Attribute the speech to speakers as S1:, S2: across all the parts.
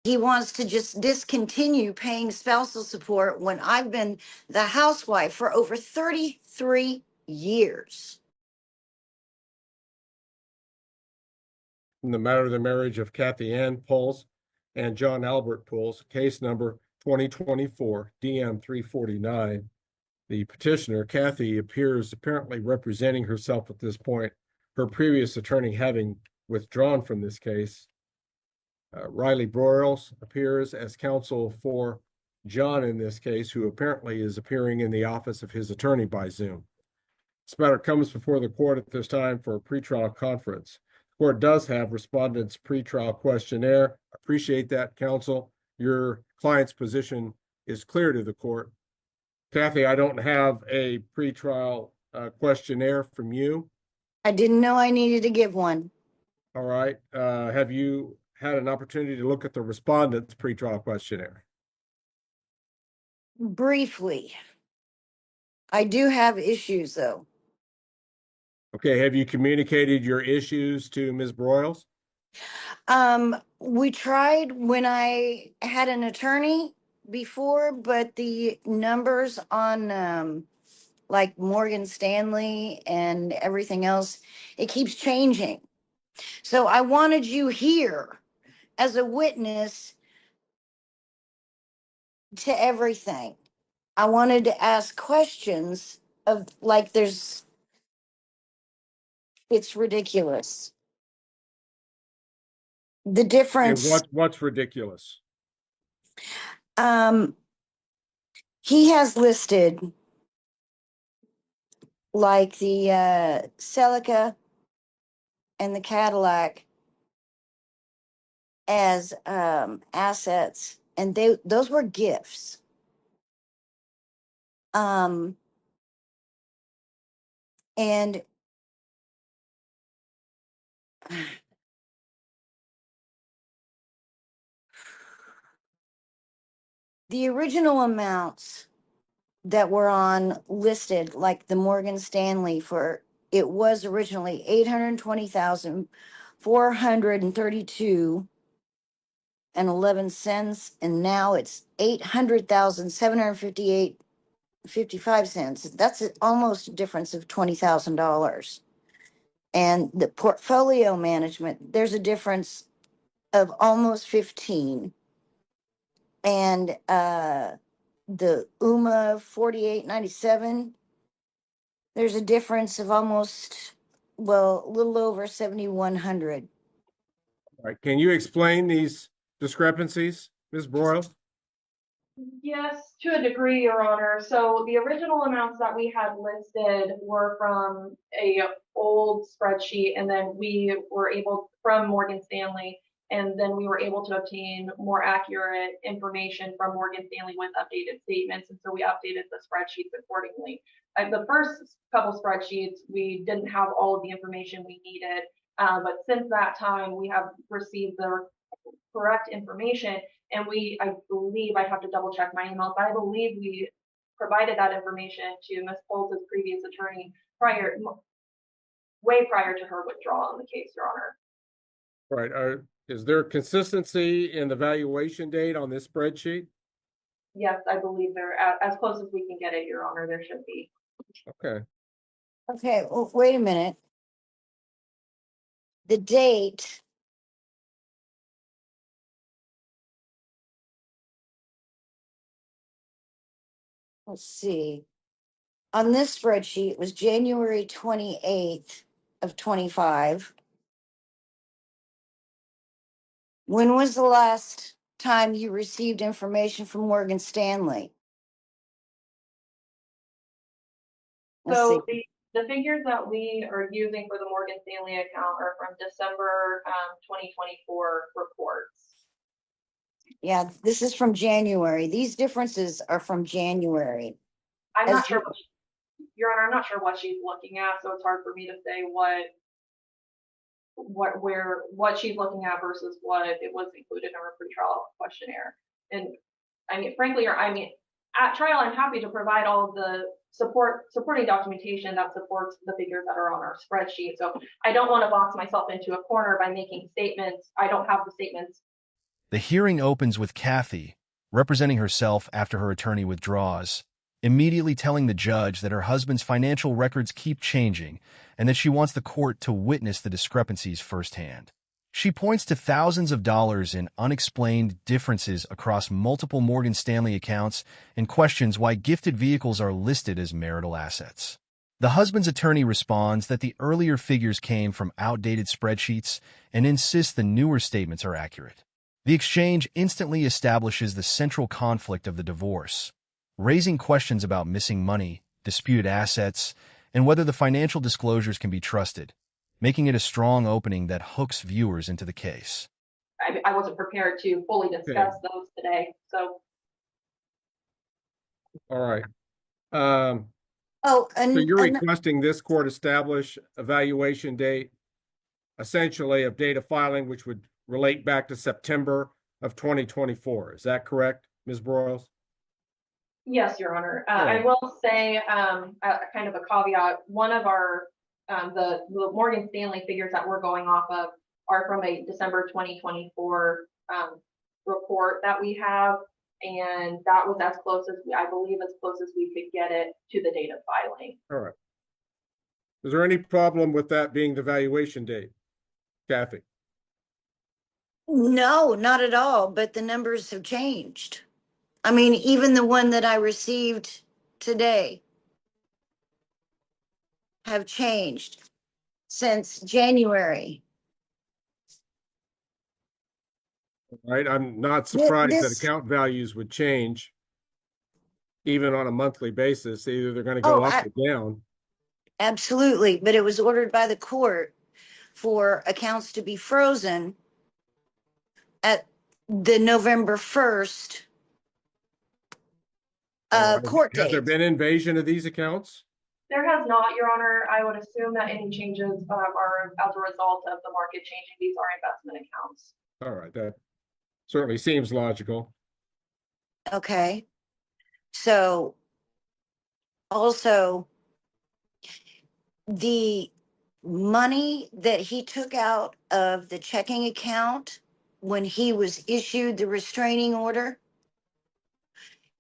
S1: he wants to just discontinue paying spousal support when I've been the housewife for over 33 years.
S2: In the matter of the marriage of Kathy Ann Pulse and John Albert Pulse, case number 2024 DM 349. The petitioner, Kathy, appears apparently representing herself at this point, her previous attorney having withdrawn from this case. Riley Broyles appears as counsel for John in this case, who apparently is appearing in the office of his attorney by Zoom. This matter comes before the court at this time for a pretrial conference. The court does have respondents' pretrial questionnaire. Appreciate that, counsel. Your client's position is clear to the court. Kathy, I don't have a pretrial questionnaire from you.
S1: I didn't know I needed to give one.
S2: All right. Have you had an opportunity to look at the respondent's pretrial questionnaire?
S1: Briefly. I do have issues, though.
S2: Okay. Have you communicated your issues to Ms. Broyles?
S1: We tried when I had an attorney before, but the numbers on like Morgan Stanley and everything else, it keeps changing. So I wanted you here as a witness to everything. I wanted to ask questions of like it's ridiculous. The difference.
S2: And what's ridiculous?
S1: He has listed like the Celica and the Cadillac as assets, and those were gifts. And the original amounts that were on listed, like the Morgan Stanley, for it was originally 820,432 and 11 cents, and now it's 800,758.55 cents. That's almost a difference of $20,000. And the portfolio management, there's a difference of almost 15. And the UMA 4897, there's a difference of almost, well, a little over 7,100.
S2: All right. Can you explain these discrepancies, Ms. Broyles?
S3: Yes, to a degree, Your Honor. So the original amounts that we had listed were from a old spreadsheet, and then we were able, from Morgan Stanley, and then we were able to obtain more accurate information from Morgan Stanley with updated statements, and so we updated the spreadsheets accordingly. The first couple spreadsheets, we didn't have all of the information we needed, but since that time, we have received the correct information. And I believe, I have to double check my emails, but I believe we provided that information to Ms. Pulse's previous attorney way prior to her withdrawal in the case, Your Honor.
S2: Right. Is there consistency in the valuation date on this spreadsheet?
S3: Yes, I believe there, as close as we can get it, Your Honor, there should be.
S2: Okay.
S1: Okay, well, wait a minute. The date. Let's see. On this spreadsheet, it was January 28th of 25. When was the last time you received information from Morgan Stanley?
S3: So the figures that we are using for the Morgan Stanley account are from December 2024 reports.
S1: Yeah, this is from January. These differences are from January.
S3: I'm not sure, Your Honor, I'm not sure what she's looking at, so it's hard for me to say what she's looking at versus what it was included in her pretrial questionnaire. And I mean, frankly, at trial, I'm happy to provide all of the supporting documentation that supports the figures that are on our spreadsheet. So I don't want to box myself into a corner by making statements. I don't have the statements
S4: The hearing opens with Kathy, representing herself after her attorney withdraws, immediately telling the judge that her husband's financial records keep changing and that she wants the court to witness the discrepancies firsthand. She points to thousands of dollars in unexplained differences across multiple Morgan Stanley accounts and questions why gifted vehicles are listed as marital assets. The husband's attorney responds that the earlier figures came from outdated spreadsheets and insists the newer statements are accurate. The exchange instantly establishes the central conflict of the divorce, raising questions about missing money, disputed assets, and whether the financial disclosures can be trusted, making it a strong opening that hooks viewers into the case.
S3: I wasn't prepared to fully discuss those today, so.
S2: All right.
S1: Oh,
S2: So you're requesting this court establish a valuation date, essentially of date of filing, which would relate back to September of 2024. Is that correct, Ms. Broyles?
S3: Yes, Your Honor.
S2: All
S3: I
S2: right.
S3: will say, kind of a caveat, one of our, the Morgan Stanley figures that we're going off of are from a December 2024 report that we have. And that was as close as, I believe, as close as we could get it to the date of filing.
S2: All right. Is there any problem with that being the valuation date, Kathy?
S1: no, not at all, but the numbers have changed. I mean, even the one that I received today have changed since January.
S2: Right. I'm not surprised that
S1: This,
S2: account values would change even on a monthly basis. Either they're going to
S1: oh,
S2: go up or down.
S1: absolutely, but it was ordered by the court for accounts to be frozen at the November 1st
S2: All right.
S1: court
S2: Has there
S1: date.
S2: been invasion of these accounts?
S3: There has not, Your Honor. I would assume that any changes are as a result of the market changing. These are investment accounts.
S2: All right. That certainly seems logical.
S1: Okay. So also the money that he took out of the checking account when he was issued the restraining order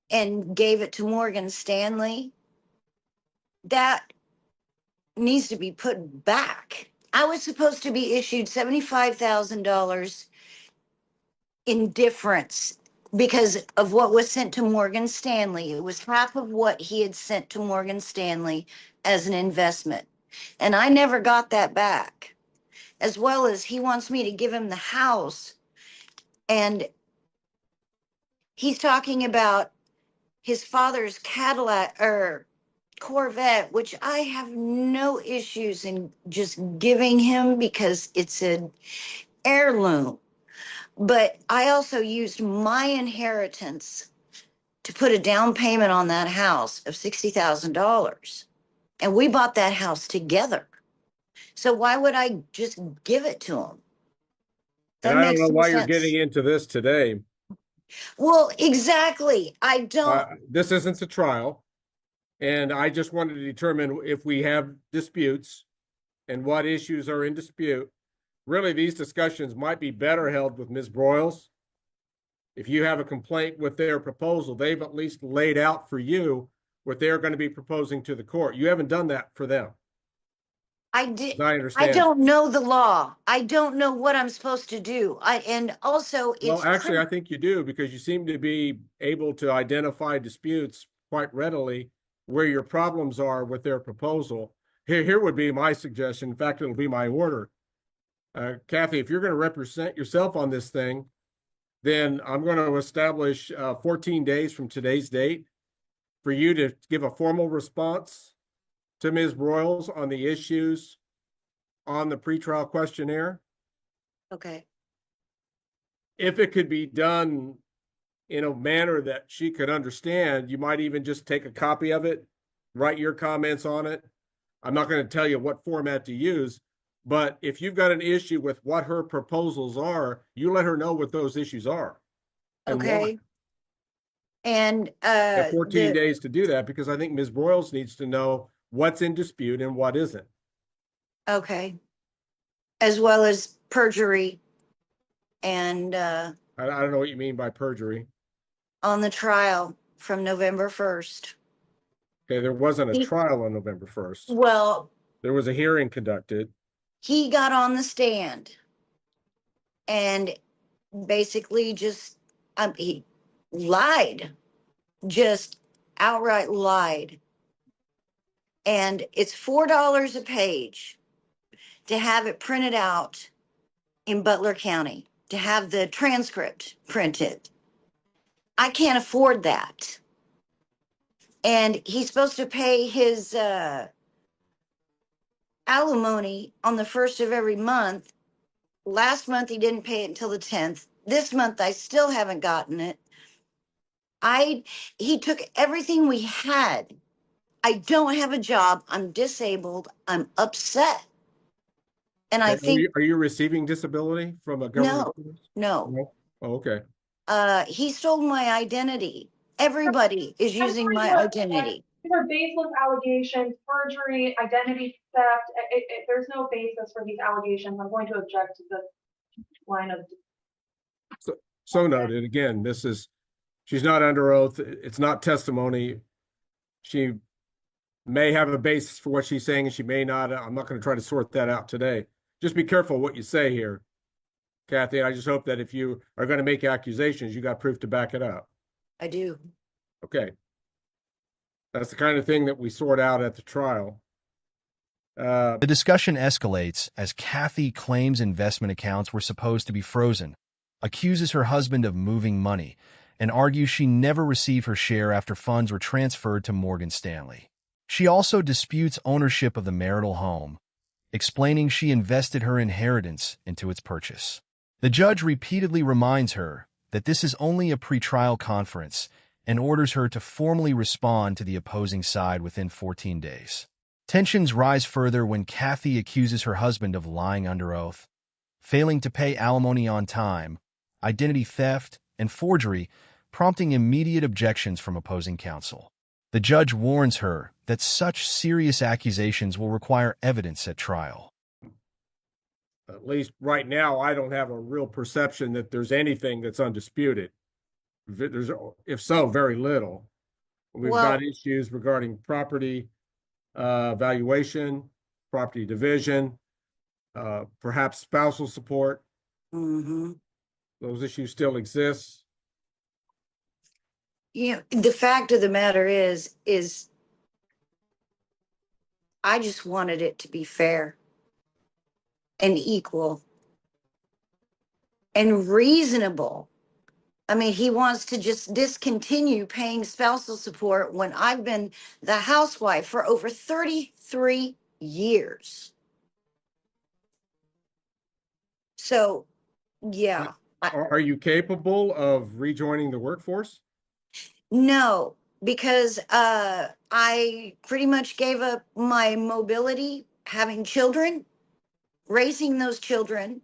S1: and gave it to Morgan Stanley, that needs to be put back. I was supposed to be issued $75,000 in difference because of what was sent to Morgan Stanley. It was half of what he had sent to Morgan Stanley as an investment. And I never got that back. As well as he wants me to give him the house. And he's talking about his father's Cadillac or Corvette, which I have no issues in just giving him because it's an heirloom. But I also used my inheritance to put a down payment on that house of $60,000. And we bought that house together. So why would I just give it to him?
S2: And
S1: That
S2: I don't
S1: makes
S2: know
S1: no
S2: why you're
S1: sense.
S2: getting into this today.
S1: Well, exactly. I don't.
S2: This isn't a trial. And I just wanted to determine if we have disputes and what issues are in dispute. Really, these discussions might be better held with Ms. Broyles. If you have a complaint with their proposal, they've at least laid out for you what they're going to be proposing to the court. You haven't done that for them.
S1: I did.
S2: As I
S1: I
S2: understand.
S1: don't know the law. I don't know what I'm supposed to do. And also
S2: Well,
S1: it's
S2: actually, I think you do because you seem to be able to identify disputes quite readily where your problems are with their proposal. Here would be my suggestion. In fact, it'll be my order. Kathy, if you're going to represent yourself on this thing, then I'm going to establish 14 days from today's date for you to give a formal response to Ms. Broyles on the issues on the pretrial questionnaire.
S1: okay.
S2: If it could be done in a manner that she could understand, you might even just take a copy of it, write your comments on it. I'm not going to tell you what format to use, but if you've got an issue with what her proposals are, you let her know what those issues are. And why.
S1: Okay. And
S2: You have 14 days to do that because I think Ms. Broyles needs to know what's in dispute and what isn't.
S1: okay. As well as perjury and
S2: I don't know what you mean by perjury.
S1: on the trial from November 1st.
S2: Okay, there wasn't a
S1: He,
S2: trial on November 1st.
S1: well,
S2: There was a hearing conducted.
S1: he got on the stand and basically just he lied, just outright lied. And it's $4 a page to have it printed out in Butler County, to have the transcript printed. I can't afford that. And he's supposed to pay his alimony on the first of every month. Last month he didn't pay it until the 10th. This month I still haven't gotten it. He took everything we had. I don't have a job. I'm disabled. I'm upset. And I
S2: Okay,
S1: think
S2: are you receiving disability from a government?
S1: no.
S2: No? Oh, okay.
S1: He stole my identity. Everybody is
S3: I'm
S1: using
S3: going
S1: my
S3: to object.
S1: identity.
S3: These are baseless allegations, perjury, identity theft. There's no basis for these allegations. I'm going to object to this line of.
S2: So noted. Again, she's not under oath. It's not testimony. She may have a basis for what she's saying and she may not. I'm not going to try to sort that out today. Just be careful what you say here, Kathy. I just hope that if you are going to make accusations, you got proof to back it up.
S1: I do.
S2: Okay. That's the kind of thing that we sort out at the trial.
S4: The discussion escalates as Kathy claims investment accounts were supposed to be frozen, accuses her husband of moving money, and argues she never received her share after funds were transferred to Morgan Stanley. She also disputes ownership of the marital home, explaining she invested her inheritance into its purchase. The judge repeatedly reminds her that this is only a pretrial conference and orders her to formally respond to the opposing side within 14 days. Tensions rise further when Kathy accuses her husband of lying under oath, failing to pay alimony on time, identity theft, and forgery, prompting immediate objections from opposing counsel. The judge warns her that such serious accusations will require evidence at trial.
S2: At least right now, I don't have a real perception that there's anything that's undisputed. If so, very little. We've
S1: Well,
S2: got issues regarding property valuation, property division, perhaps spousal support.
S1: mhm.
S2: Those issues still exist.
S1: The fact of the matter is I just wanted it to be fair and equal and reasonable. I mean, he wants to just discontinue paying spousal support when I've been the housewife for over 33 years. So, yeah.
S2: Are you capable of rejoining the workforce?
S1: No, because I pretty much gave up my mobility, having children, raising those children.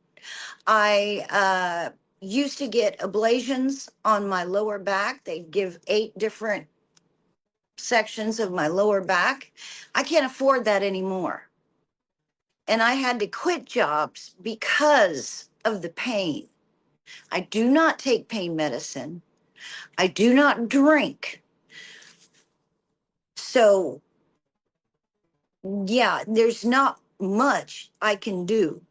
S1: I used to get ablations on my lower back. They give 8 different sections of my lower back. I can't afford that anymore. And I had to quit jobs because of the pain. I do not take pain medicine. I do not drink. So, yeah, there's not much I can do.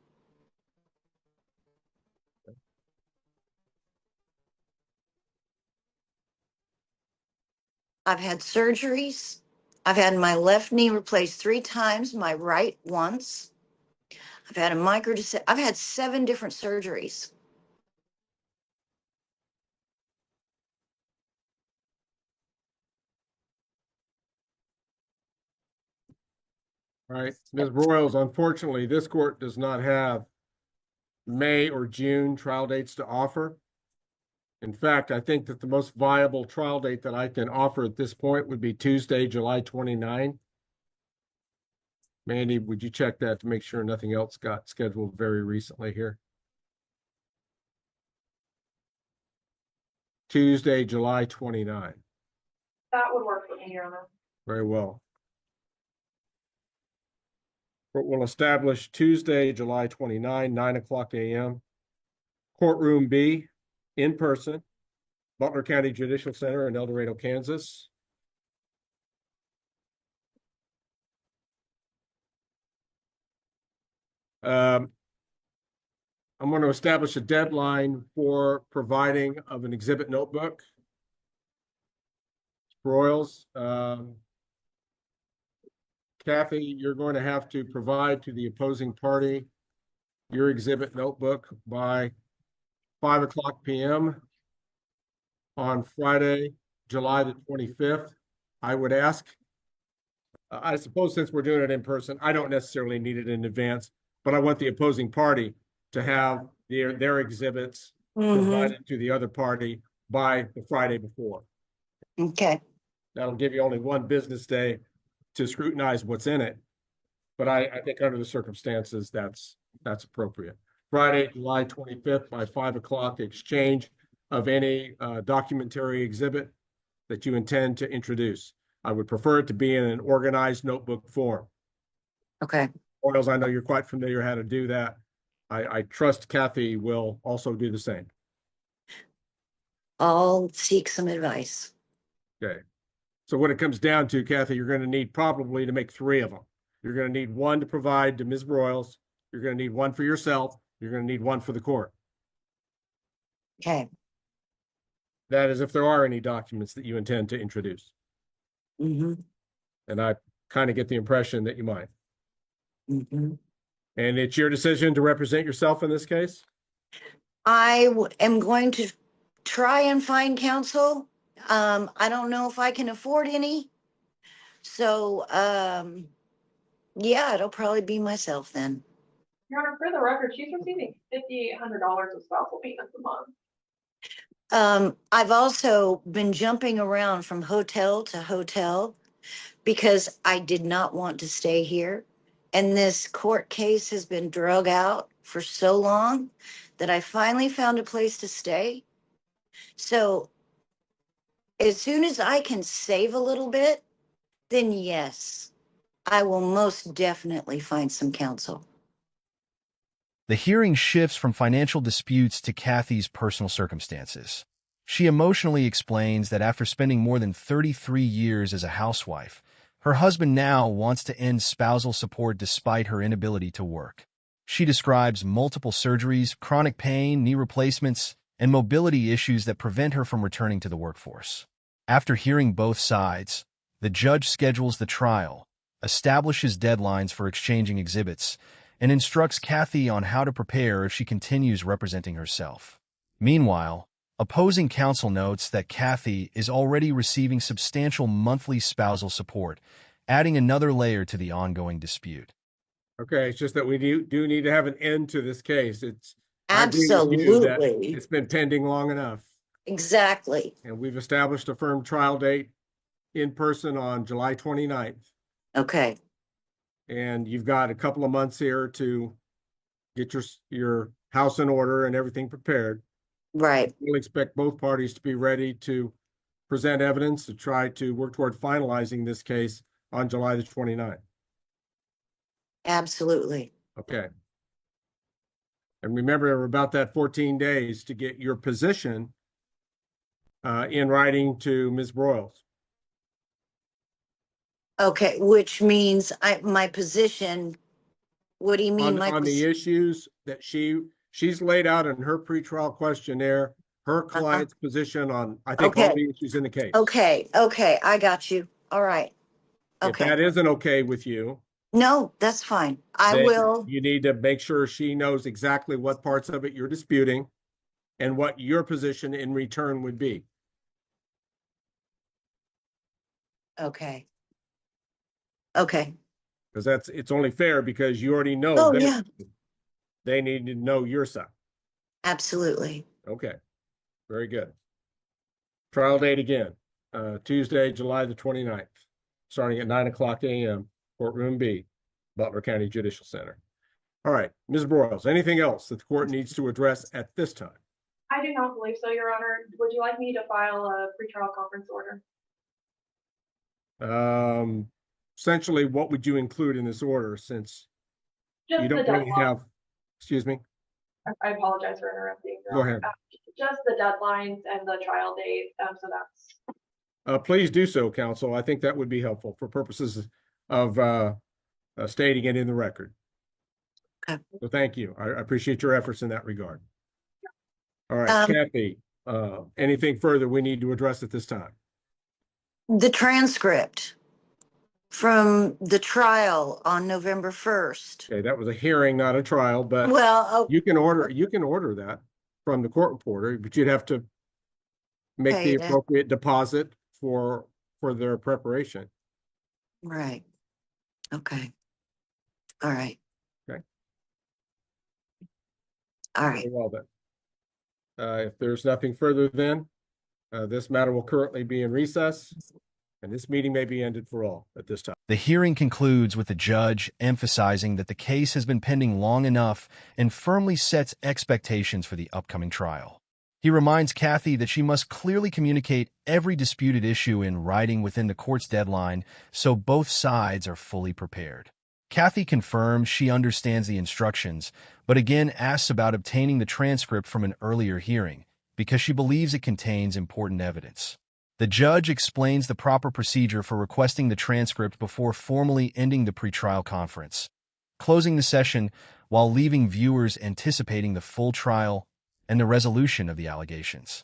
S1: I've had surgeries. I've had my left knee replaced 3 times, my right once. I've had a I've had 7 different surgeries.
S2: All right, Ms. Broyles, unfortunately, this court does not have May or June trial dates to offer. In fact, I think that the most viable trial date that I can offer at this point would be Tuesday, July 29. Mandy, would you check that to make sure nothing else got scheduled very recently here? Tuesday, July 29.
S3: That would work for me, Your Honor.
S2: Very well. Court will establish Tuesday, July 29, 9 o'clock a.m. Courtroom B in person, Butler County Judicial Center in El Dorado, Kansas. I'm going to establish a deadline for providing of an exhibit notebook. Broyles, Kathy, you're going to have to provide to the opposing party your exhibit notebook by 5:00 p.m. on Friday, July the 25th. I would ask, I suppose since we're doing it in person, I don't necessarily need it in advance, but I want the opposing party to have their exhibits provided to the other party by the Friday before.
S1: Okay.
S2: That'll give you only one business day to scrutinize what's in it. But I think under the circumstances, that's appropriate. Friday, July 25th by 5:00, exchange of any documentary exhibit that you intend to introduce. I would prefer it to be in an organized notebook form.
S1: Okay.
S2: Oils, I know you're quite familiar how to do that. I trust Kathy will also do the same.
S1: I'll seek some advice.
S2: Okay. So what it comes down to, Kathy, you're going to need probably to make 3 of them. You're going to need one to provide to Ms. Broyles. You're going to need one for yourself. You're going to need one for the court.
S1: Okay.
S2: That is if there are any documents that you intend to introduce.
S1: Mm-hmm.
S2: And I kind of get the impression that you might.
S1: Mm-hmm.
S2: And it's your decision to represent yourself in this case?
S1: Am going to try and find counsel. I don't know if I can afford any. So, yeah, it'll probably be myself then.
S3: Your Honor, for the record, she's receiving $5,800 of spousal payments a month.
S1: I've also been jumping around from hotel to hotel because I did not want to stay here. And this court case has been drug out for so long that I finally found a place to stay. So as soon as I can save a little bit, then yes, I will most definitely find some counsel.
S4: The hearing shifts from financial disputes to Kathy's personal circumstances. She emotionally explains that after spending more than 33 years as a housewife, her husband now wants to end spousal support despite her inability to work. She describes multiple surgeries, chronic pain, knee replacements, and mobility issues that prevent her from returning to the workforce. After hearing both sides, the judge schedules the trial, establishes deadlines for exchanging exhibits, and instructs Kathy on how to prepare if she continues representing herself. Meanwhile, opposing counsel notes that Kathy is already receiving substantial monthly spousal support, adding another layer to the ongoing dispute.
S2: Okay, it's just that we do need to have an end to this case. I agree with you that
S1: Absolutely.
S2: it's been pending long enough.
S1: Exactly.
S2: And we've established a firm trial date in person on July 29th.
S1: Okay.
S2: And you've got a couple of months here to get your house in order and everything prepared.
S1: Right.
S2: We'll expect both parties to be ready to present evidence to try to work toward finalizing this case on July the 29th.
S1: Absolutely.
S2: Okay. And remember about that 14 days to get your position in writing to Ms. Broyles.
S1: Okay, which means my position, what do you mean
S2: On the issues that she's laid out in her pretrial questionnaire, her client's position on, I think, all
S1: Okay.
S2: the issues in the case.
S1: Okay, I got you. All right.
S2: If
S1: Okay.
S2: that isn't okay with you,
S1: No, that's fine. I
S2: then
S1: will.
S2: you need to make sure she knows exactly what parts of it you're disputing and what your position in return would be.
S1: Okay. Okay.
S2: Because it's only fair because you already know
S1: Oh,
S2: that
S1: yeah,
S2: they need to know your side.
S1: absolutely.
S2: Okay, very good. Trial date again, Tuesday, July the 29th, starting at 9:00 a.m., Courtroom B, Butler County Judicial Center. All right, Ms. Broyles, anything else that the court needs to address at this time?
S3: I do not believe so, Your Honor. Would you like me to file a pretrial conference order?
S2: Essentially, what would you include in this order since
S3: Just
S2: you
S3: the
S2: don't really
S3: deadline.
S2: have, excuse me?
S3: I apologize for interrupting, Your
S2: Go
S3: Honor.
S2: ahead.
S3: just the deadlines and the trial date. So that's
S2: Please do so, counsel. I think that would be helpful for purposes of stating it in the record.
S1: Okay.
S2: So thank you. I appreciate your efforts in that regard. All right,
S1: Um,
S2: Kathy, anything further we need to address at this time?
S1: The transcript from the trial on November 1st.
S2: Okay, that was a hearing, not a trial, but
S1: Well,
S2: you can order that from the court reporter, but you'd have to make
S1: okay,
S2: the appropriate deposit for their preparation.
S1: right. Okay. All right.
S2: Okay.
S1: All right.
S2: Very well then. If there's nothing further then, this matter will currently be in recess, and this meeting may be ended for all at this time.
S4: The hearing concludes with the judge emphasizing that the case has been pending long enough and firmly sets expectations for the upcoming trial. He reminds Kathy that she must clearly communicate every disputed issue in writing within the court's deadline so both sides are fully prepared. Kathy confirms she understands the instructions, but again asks about obtaining the transcript from an earlier hearing because she believes it contains important evidence. The judge explains the proper procedure for requesting the transcript before formally ending the pretrial conference, closing the session while leaving viewers anticipating the full trial and the resolution of the allegations.